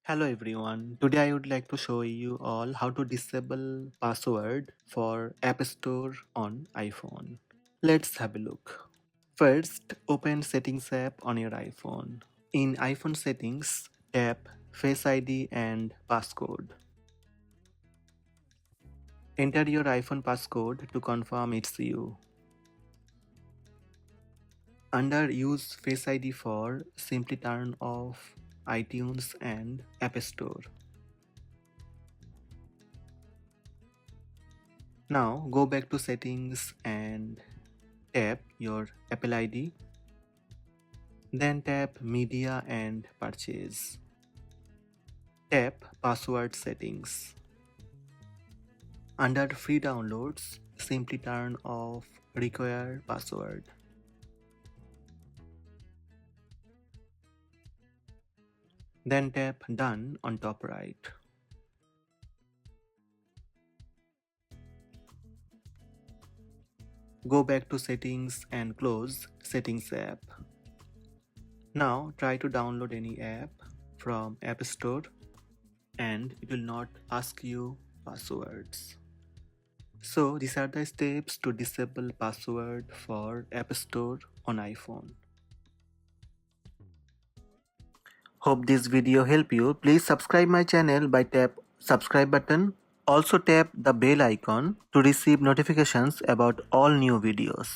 Hello everyone. Today I would like to show you all how to disable password for App Store on iPhone. Let's have a look. First, open Settings app on your iPhone. In iPhone settings, tap Face ID and passcode. Enter your iPhone passcode to confirm it's you. Under Use Face ID for, simply turn off iTunes and App Store. Now go back to settings and tap your Apple ID. Then tap Media and Purchase. Tap Password Settings. Under Free Downloads, simply turn off Require Password. Then tap Done on top right. Go back to Settings and close Settings app. Now try to download any app from App Store and it will not ask you passwords. So these are the steps to disable password for App Store on iPhone. Hope this video helped you. Please subscribe my channel by tap subscribe button. Also tap the bell icon to receive notifications about all new videos.